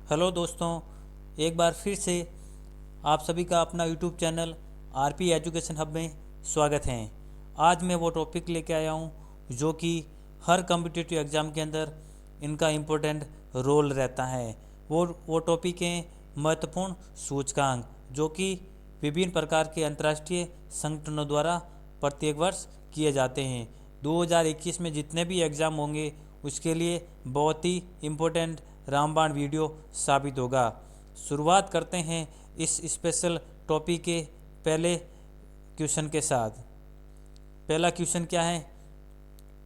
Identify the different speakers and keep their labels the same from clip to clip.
Speaker 1: Hello दोस्तों, एक बार फिर से आप सभी का अपना YouTube channel RP education hub में स्वागत है। आज मैं वो टॉपिक लेके आया हूँ जो कि हर कम्पिटिटिव एग्ज़ाम के अंदर इनका इम्पोर्टेंट रोल रहता है। वो टॉपिक है महत्वपूर्ण सूचकांक, जो कि विभिन्न प्रकार के अंतर्राष्ट्रीय संगठनों द्वारा प्रत्येक वर्ष किए जाते हैं। 2021 में जितने भी एग्ज़ाम होंगे उसके लिए बहुत ही इम्पोर्टेंट रामबाण वीडियो साबित होगा। शुरुआत करते हैं इस स्पेशल टॉपिक के पहले क्वेश्चन के साथ। पहला क्वेश्चन क्या है?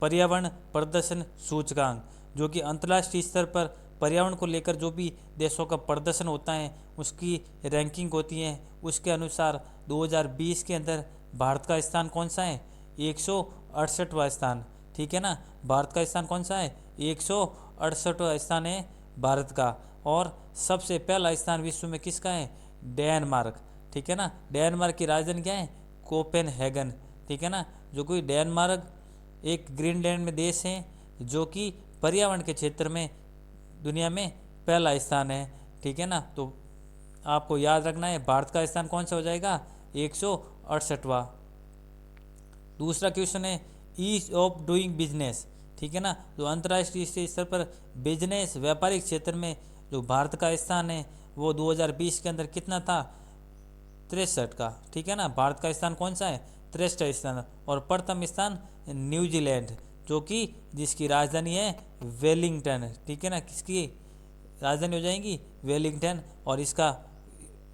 Speaker 1: पर्यावरण प्रदर्शन सूचकांक, जो कि अंतर्राष्ट्रीय स्तर पर पर्यावरण को लेकर जो भी देशों का प्रदर्शन होता है उसकी रैंकिंग होती है। उसके अनुसार 2020 के अंदर भारत का स्थान कौन सा है? 168वां स्थान। ठीक है ना, भारत का स्थान कौन सा है? 168वां स्थान है भारत का। और सबसे पहला स्थान विश्व में किसका है? डेनमार्क। ठीक है ना, डेनमार्क की राजधानी क्या है? कोपेनहेगन। ठीक है ना, जो कोई डेनमार्क एक ग्रीनलैंड में देश है जो कि पर्यावरण के क्षेत्र में दुनिया में पहला स्थान है। ठीक है ना, तो आपको याद रखना है भारत का स्थान कौन सा हो जाएगा? 168वां। दूसरा क्वेश्चन है ईज ऑफ डूइंग बिजनेस। ठीक है ना, जो अंतर्राष्ट्रीय स्तर पर बिजनेस व्यापारिक क्षेत्र में जो भारत का स्थान है वो 2020 के अंदर कितना था? 63 का। ठीक है ना, भारत का स्थान कौन सा है? 63 स्थान। और प्रथम स्थान न्यूजीलैंड, जो कि जिसकी राजधानी है वेलिंगटन। ठीक है ना, किसकी राजधानी हो जाएगी? वेलिंगटन। और इसका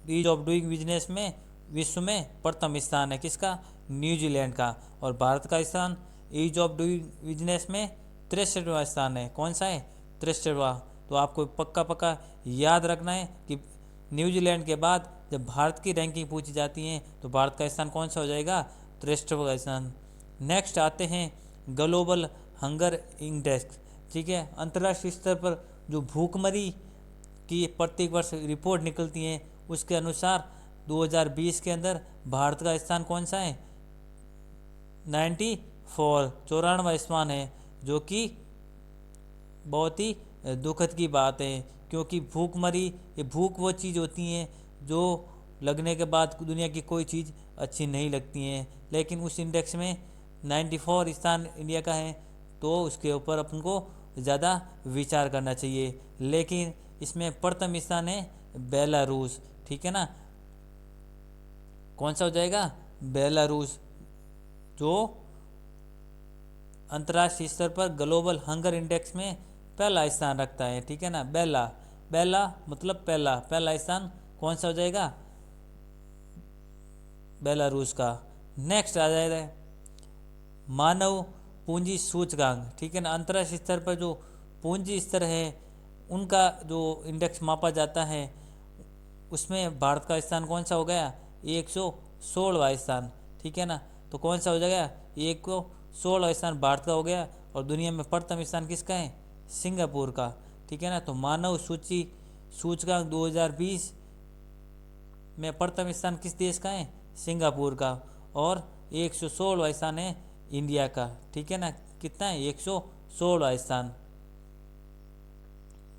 Speaker 1: ईज ऑफ डूइंग बिजनेस में विश्व में प्रथम स्थान है किसका? न्यूजीलैंड का। और भारत का स्थान ईज ऑफ डूइंग बिजनेस में 63वां स्थान है। कौन सा है? 63वां। तो आपको पक्का पक्का याद रखना है कि न्यूजीलैंड के बाद जब भारत की रैंकिंग पूछी जाती है तो भारत का स्थान कौन सा हो जाएगा? 63वां स्थान। नेक्स्ट आते हैं ग्लोबल हंगर इंडेक्स। ठीक है, अंतर्राष्ट्रीय स्तर पर जो भूखमरी की प्रत्येक वर्ष रिपोर्ट निकलती है उसके अनुसार 2020 के अंदर भारत का स्थान कौन सा है? 94, 94वां स्थान है, जो कि बहुत ही दुखद की बात है। क्योंकि भूखमरी, ये भूख वो चीज़ होती है जो लगने के बाद दुनिया की कोई चीज़ अच्छी नहीं लगती है। लेकिन उस इंडेक्स में 94 स्थान इंडिया का है, तो उसके ऊपर अपन को ज़्यादा विचार करना चाहिए। लेकिन इसमें प्रथम स्थान है बेलारूस। ठीक है ना, कौन सा हो जाएगा? बेलारूस, जो अंतर्राष्ट्रीय स्तर पर ग्लोबल हंगर इंडेक्स में पहला स्थान रखता है। ठीक है ना, बेला, बेला मतलब पहला, पहला स्थान कौन सा हो जाएगा? बेलारूस का। नेक्स्ट आ जाएगा मानव पूंजी सूचकांक। ठीक है ना, अंतर्राष्ट्रीय स्तर पर जो पूंजी स्तर है उनका जो इंडेक्स मापा जाता है उसमें भारत का स्थान कौन सा हो गया? 116वां स्थान। ठीक है ना, तो कौन सा हो जाएगा? 116वां स्थान भारत का हो गया। और दुनिया में प्रथम स्थान किसका है? सिंगापुर का। ठीक है ना, तो मानव सूची सूचकांक 2020 में प्रथम स्थान किस देश का है? सिंगापुर का। और 116वां स्थान है इंडिया का। ठीक है ना, कितना है? 116वां स्थान।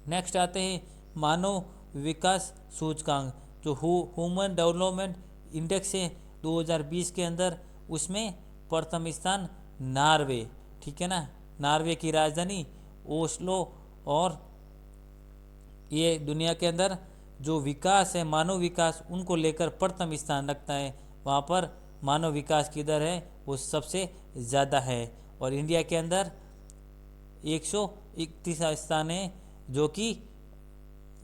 Speaker 1: नेक्स्ट आते हैं मानव विकास सूचकांक, जो ह्यूमन डेवलपमेंट इंडेक्स है 2020 के अंदर, उसमें प्रथम स्थान नॉर्वे। ठीक है ना, नॉर्वे की राजधानी ओस्लो। और ये दुनिया के अंदर जो विकास है, मानव विकास, उनको लेकर प्रथम स्थान रखता है। वहाँ पर मानव विकास की दर है वो सबसे ज़्यादा है। और इंडिया के अंदर 131वां स्थान है, जो कि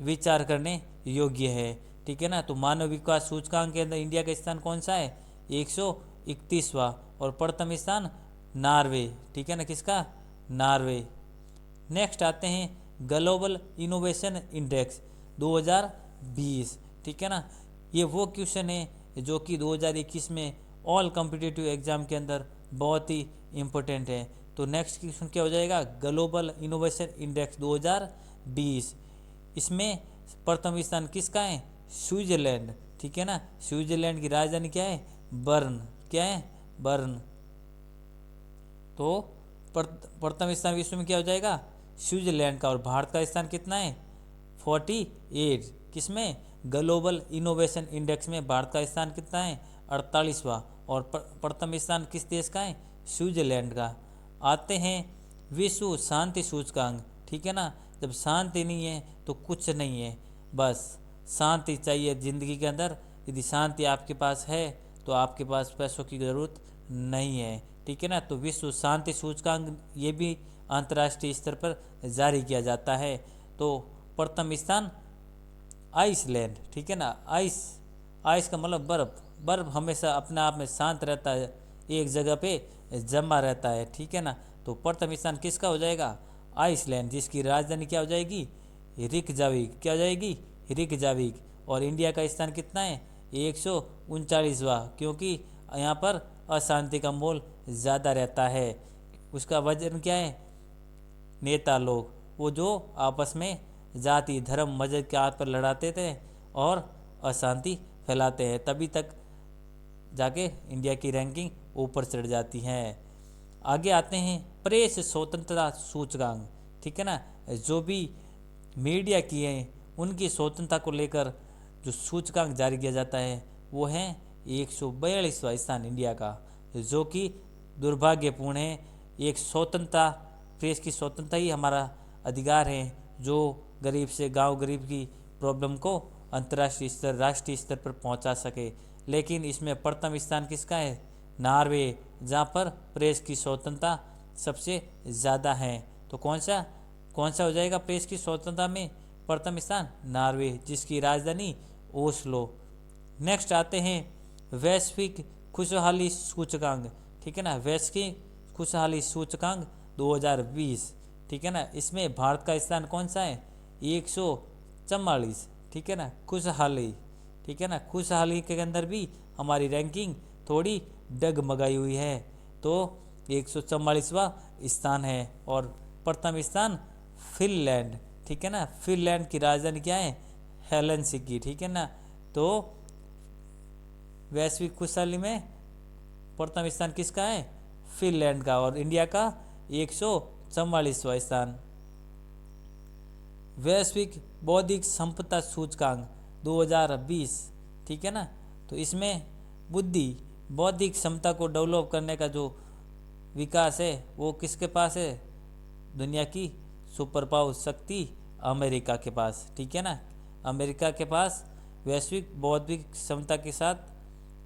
Speaker 1: विचार करने योग्य है। ठीक है ना, तो मानव विकास सूचकांक के अंदर इंडिया का स्थान कौन सा है? 131वां। और प्रथम स्थान नॉर्वे। ठीक है ना, किसका? नॉर्वे। नेक्स्ट आते हैं ग्लोबल इनोवेशन इंडेक्स 2020। ठीक है ना, ये वो क्वेश्चन है जो कि 2021 में ऑल कॉम्पिटिटिव एग्जाम के अंदर बहुत ही इम्पोर्टेंट है। तो नेक्स्ट क्वेश्चन क्या हो जाएगा? Global innovation index 2020। इसमें प्रथम स्थान किसका है? स्विट्जरलैंड। ठीक है ना, स्विट्जरलैंड की राजधानी क्या है? बर्न। क्या है? बर्न। तो प्रथम स्थान विश्व में क्या हो जाएगा? स्विट्जरलैंड का। और भारत का स्थान कितना है? 48। किसमें? ग्लोबल इनोवेशन इंडेक्स में भारत का स्थान कितना है? 48वां। और प्रथम स्थान किस देश का है? स्विट्जरलैंड का। आते हैं विश्व शांति सूचकांक, ठीक है ना। जब शांति नहीं है तो कुछ नहीं है, बस शांति चाहिए ज़िंदगी के अंदर। यदि शांति आपके पास है तो आपके पास पैसों की ज़रूरत नहीं है, ठीक है ना। तो विश्व शांति सूचकांक ये भी अंतर्राष्ट्रीय स्तर पर जारी किया जाता है। तो प्रथम स्थान आइसलैंड, ठीक है ना। आइस का मतलब बर्फ़। बर्फ़ हमेशा अपने आप में शांत रहता है, एक जगह पे जमा रहता है, ठीक है ना। तो प्रथम स्थान किसका हो जाएगा? आइसलैंड, जिसकी राजधानी क्या हो जाएगी? रिकजाविक। क्या हो जाएगी? रिकजाविक। और इंडिया का स्थान कितना है? 139वां, क्योंकि यहाँ पर अशांति का माहौल ज़्यादा रहता है। उसका वजन क्या है? नेता लोग, वो जो आपस में जाति धर्म मजहब के आधार पर लड़ाते थे और अशांति फैलाते हैं, तभी तक जाके इंडिया की रैंकिंग ऊपर चढ़ जाती है। आगे आते हैं प्रेस स्वतंत्रता सूचकांक, ठीक है ना। जो भी मीडिया की है उनकी स्वतंत्रता को लेकर जो सूचकांक जारी किया जाता है वो है 142वां स्थान इंडिया का, जो कि दुर्भाग्यपूर्ण है। एक स्वतंत्रता, प्रेस की स्वतंत्रता ही हमारा अधिकार है जो गरीब से गांव गरीब की प्रॉब्लम को अंतर्राष्ट्रीय स्तर राष्ट्रीय स्तर पर पहुंचा सके। लेकिन इसमें प्रथम स्थान किसका है? नॉर्वे, जहां पर प्रेस की स्वतंत्रता सबसे ज़्यादा है। तो कौन सा हो जाएगा प्रेस की स्वतंत्रता में प्रथम स्थान? नॉर्वे, जिसकी राजधानी ओस्लो। नेक्स्ट आते हैं वैश्विक खुशहाली सूचकांक, ठीक है ना। वैश्विक खुशहाली सूचकांक 2020, ठीक है ना। इसमें भारत का स्थान कौन सा है? 144, ठीक है ना। खुशहाली, ठीक है ना। खुशहाली के अंदर भी हमारी रैंकिंग थोड़ी डगमगाई हुई है, तो 144वां स्थान है। और प्रथम स्थान फिनलैंड, ठीक है ना। फिनलैंड की राजधानी क्या है? हेलसिंकी, ठीक है ना। तो वैश्विक खुशहाली में प्रथम स्थान किसका है? फिनलैंड का। और इंडिया का 144वां स्थान। वैश्विक बौद्धिक संपदा सूचकांक 2020, ठीक है ना। तो इसमें बौद्धिक क्षमता को डेवलप करने का जो विकास है वो किसके पास है? दुनिया की सुपर पावर शक्ति अमेरिका के पास, ठीक है ना। अमेरिका के पास वैश्विक बौद्धिक क्षमता के साथ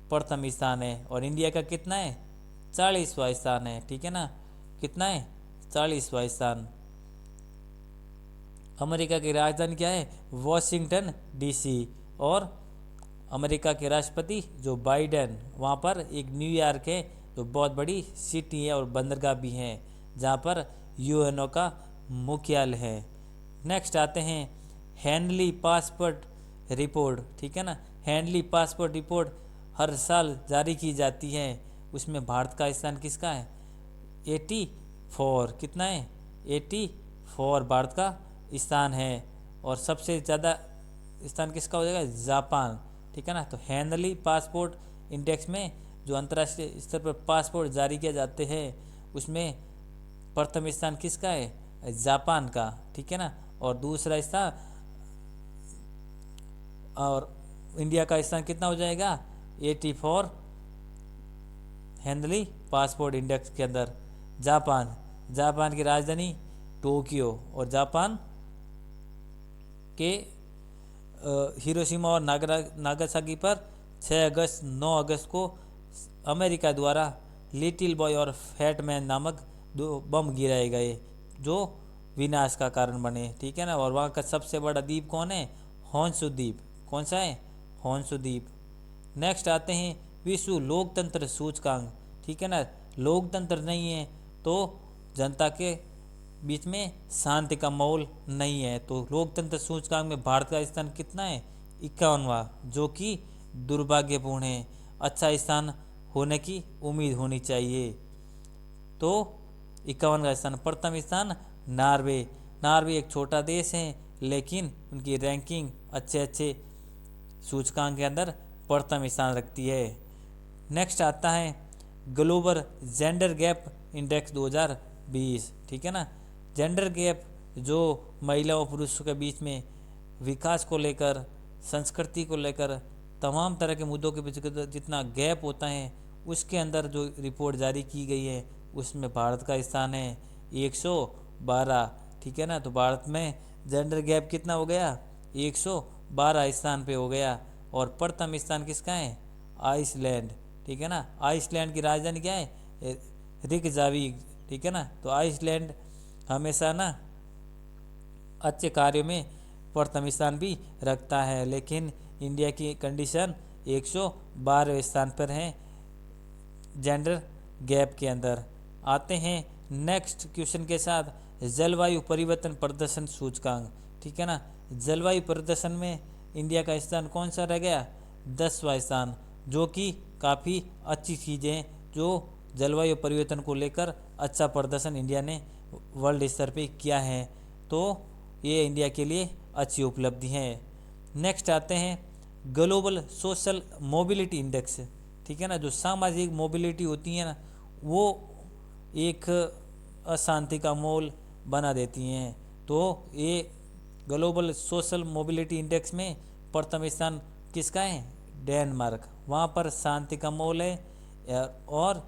Speaker 1: प्रथम स्थान है। और इंडिया का कितना है? 40वां स्थान है, ठीक है ना। कितना है? 40वां स्थान। अमेरिका की राजधानी क्या है? Washington DC. और अमेरिका के राष्ट्रपति जो बाइडेन, वहाँ पर एक न्यूयॉर्क है जो बहुत बड़ी सिटी है और बंदरगाह भी है जहाँ पर यूएनओ का मुख्यालय है। नेक्स्ट आते हैं हैंडली पासपोर्ट रिपोर्ट, ठीक है ना। हैंडली पासपोर्ट रिपोर्ट हर साल जारी की जाती है। उसमें भारत का स्थान किसका है? 84। कितना है? 84 भारत का स्थान है। और सबसे ज़्यादा स्थान किसका हो जाएगा? जापान, ठीक है ना। तो हैंडली पासपोर्ट इंडेक्स में जो अंतर्राष्ट्रीय स्तर पर पासपोर्ट जारी किए जाते हैं उसमें प्रथम स्थान किसका है? जापान का, ठीक है ना। और दूसरा स्थान, और इंडिया का स्थान कितना हो जाएगा? 84 हैंडली पासपोर्ट इंडेक्स के अंदर। जापान की राजधानी टोक्यो। और जापान के हिरोशिमा और नागासाकी पर 6 अगस्त 9 अगस्त को अमेरिका द्वारा लिटिल बॉय और फैट मैन नामक 2 बम गिराए गए जो विनाश का कारण बने, ठीक है ना। और वहाँ का सबसे बड़ा द्वीप कौन है? होन्शु द्वीप। कौन सा है? होन्शु द्वीप। नेक्स्ट आते हैं विश्व लोकतंत्र सूचकांक, ठीक है ना। लोकतंत्र नहीं है तो जनता के बीच में शांति का माहौल नहीं है। तो लोकतंत्र सूचकांक में भारत का स्थान कितना है? 51वां, जो कि दुर्भाग्यपूर्ण है। अच्छा स्थान होने की उम्मीद होनी चाहिए। तो 51 का स्थान। प्रथम स्थान नॉर्वे एक छोटा देश है लेकिन उनकी रैंकिंग अच्छे सूचकांक के अंदर प्रथम स्थान रखती है। नेक्स्ट आता है ग्लोबल जेंडर गैप इंडेक्स 2020, ठीक है ना। जेंडर गैप जो महिला और पुरुषों के बीच में विकास को लेकर, संस्कृति को लेकर, तमाम तरह के मुद्दों के बीच जितना गैप होता है उसके अंदर जो रिपोर्ट जारी की गई है उसमें भारत का स्थान है 112। ठीक है ना। तो भारत में जेंडर गैप कितना हो गया, 112 स्थान पे हो गया। और प्रथम स्थान किसका है, आइसलैंड। ठीक है ना। आइसलैंड की राजधानी क्या है, रिकजाविक। ठीक है ना। तो आइसलैंड हमेशा ना अच्छे कार्यों में प्रथम स्थान भी रखता है, लेकिन इंडिया की कंडीशन 112वें स्थान पर है जेंडर गैप के अंदर। आते हैं नेक्स्ट क्वेश्चन के साथ, जलवायु परिवर्तन प्रदर्शन सूचकांक। ठीक है ना। जलवायु प्रदर्शन में इंडिया का स्थान कौन सा रह गया, 10वां स्थान, जो कि काफ़ी अच्छी चीज़ें जो जलवायु परिवर्तन को लेकर अच्छा प्रदर्शन इंडिया ने वर्ल्ड स्तर पे किया है। तो ये इंडिया के लिए अच्छी उपलब्धि है। नेक्स्ट आते हैं ग्लोबल सोशल मोबिलिटी इंडेक्स। ठीक है ना। जो सामाजिक मोबिलिटी होती है ना, वो एक अशांति का मोल बना देती हैं। तो ये ग्लोबल सोशल मोबिलिटी इंडेक्स में प्रथम स्थान किसका है, डेनमार्क। वहाँ पर शांति का मोल है और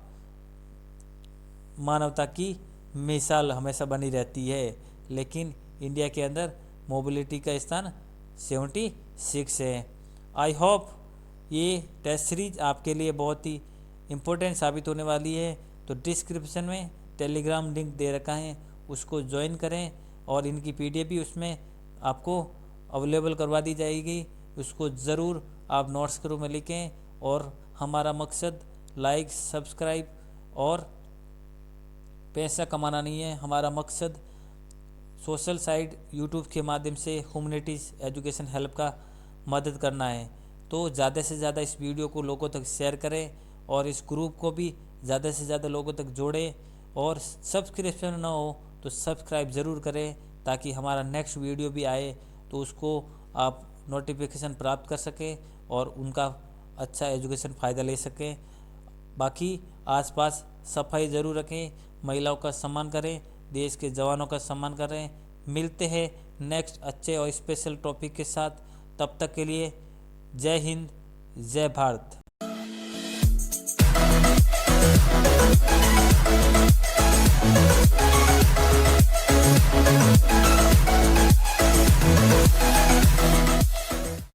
Speaker 1: मानवता की मिसाल हमेशा बनी रहती है। लेकिन इंडिया के अंदर मोबिलिटी का स्थान 76 है। आई होप ये टेस्ट सीरीज आपके लिए बहुत ही इम्पोर्टेंट साबित होने वाली है। तो डिस्क्रिप्शन में टेलीग्राम लिंक दे रखा है, उसको ज्वाइन करें और इनकी पीडीएफ भी उसमें आपको अवेलेबल करवा दी जाएगी। उसको ज़रूर आप नोट्स के रूप में लिखें। और हमारा मकसद लाइक, सब्सक्राइब और पैसा कमाना नहीं है। हमारा मकसद सोशल साइट यूट्यूब के माध्यम से ह्यूमैनिटीज़ एजुकेशन हेल्प का मदद करना है। तो ज़्यादा से ज़्यादा इस वीडियो को लोगों तक शेयर करें और इस ग्रुप को भी ज़्यादा से ज़्यादा लोगों तक जोड़ें। और सब्सक्रिप्शन ना हो तो सब्सक्राइब ज़रूर करें, ताकि हमारा नेक्स्ट वीडियो भी आए तो उसको आप नोटिफिकेशन प्राप्त कर सकें और उनका अच्छा एजुकेशन फ़ायदा ले सकें। बाकी आसपास सफाई ज़रूर रखें, महिलाओं का सम्मान करें, देश के जवानों का सम्मान करें। मिलते हैं नेक्स्ट अच्छे और स्पेशल टॉपिक के साथ। तब तक के लिए जय हिंद, जय भारत।